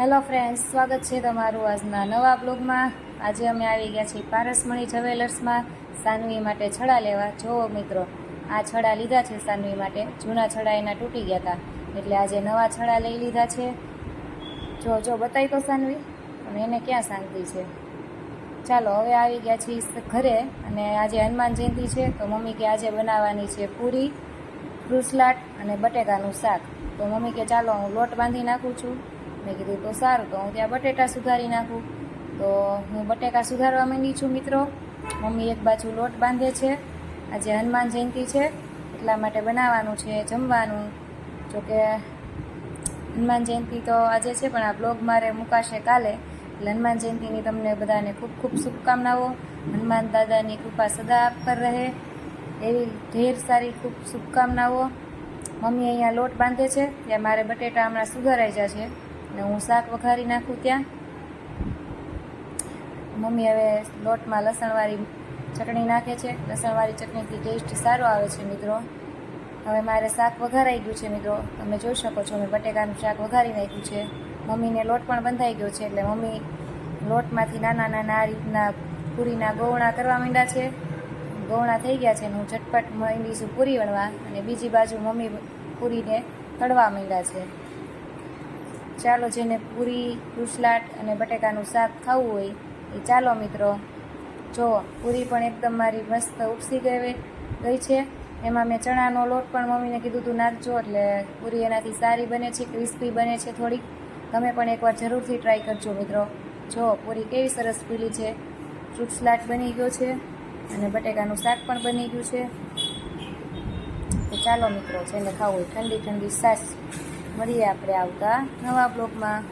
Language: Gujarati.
હેલો ફ્રેન્ડ્સ, સ્વાગત છે તમારું આજના નવા બ્લોગમાં। આજે અમે આવી ગયા છીએ પારસમણી જ્વેલર્સમાં સાનવી માટે છડા લેવા। જુઓ મિત્રો, આ છડા લીધા છે સાનવી માટે। જૂના છડા એના તૂટી ગયા હતા, એટલે આજે નવા છડા લઈ લીધા છે। જો બતાવી તો સાનવી, પણ એને ક્યાં શાંતિ છે। ચાલો હવે આવી ગયા છીએ ઘરે, અને આજે હનુમાન જયંતિ છે તો મમ્મી કે આજે બનાવવાની છે પૂરી, ફ્રૂટ સલાડ અને બટેકાનું શાક। તો મમ્મી કે ચાલો હું લોટ બાંધી નાખું છું। મેં કીધું તો સારું, તો હું ત્યાં બટેટા સુધારી નાખું। તો હું બટેકા સુધારવા માંડી છું મિત્રો। મમ્મી એક બાજુ લોટ બાંધે છે। આજે હનુમાન જયંતિ છે એટલા માટે બનાવવાનું છે જમવાનું। જોકે હનુમાન જયંતિ તો આજે છે, પણ આ બ્લોગ મારે મુકાશે કાલે। એટલે હનુમાન જયંતિની તમને બધાને ખૂબ ખૂબ શુભકામનાઓ। હનુમાન દાદાની કૃપા સદા આપ પર રહે એવી ઢેર સારી ખૂબ શુભકામનાઓ। મમ્મી અહીંયા લોટ બાંધે છે, ત્યાં મારે બટેટા હમણાં સુધારાઈ જશે ને હું શાક વઘારી નાખું ત્યાં। મમ્મી હવે લોટમાં લસણવાળી ચટણી નાખે છે। લસણવાળી ચટણીથી ટેસ્ટ સારો આવે છે મિત્રો। હવે મારે શાક વઘારાઈ ગયું છે મિત્રો, તમે જોઈ શકો છો મેં બટેકાનું શાક વઘારી નાખ્યું છે। મમ્મીને લોટ પણ બંધાઈ ગયો છે, એટલે મમ્મી લોટમાંથી નાના નાના આ રીતના પૂરીના ગોળણા કરવા માંડ્યા છે। ગોળણા થઈ ગયા છે ને હું ઝટપટ માંડી છું પૂરી વણવા, અને બીજી બાજુ મમ્મી પૂરીને તળવા માંડ્યા છે। ચાલો, જેને પૂરી, ફ્રૂટ સલાડ અને બટેકાનું શાક ખાવું હોય એ ચાલો મિત્રો। જો પૂરી પણ એકદમ મારી મસ્ત ઉપસી ગઈ છે। એમાં મેં ચણાનો લોટ પણ મમ્મીને કીધું તું નાખજો, એટલે પૂરી એનાથી સારી બને છે, ક્રિસ્પી બને છે થોડીક। તમે પણ એકવાર જરૂરથી ટ્રાય કરજો મિત્રો। જો પૂરી કેવી સરસ ફૂલી છે, ફ્રૂટ સલાડ બની ગયો છે અને બટેકાનું શાક પણ બની ગયું છે। તો ચાલો મિત્રો, જેને ખાવું હોય ઠંડી ઠંડી છાશ। મળીએ આપણે આવતા નવા બ્લોગમાં।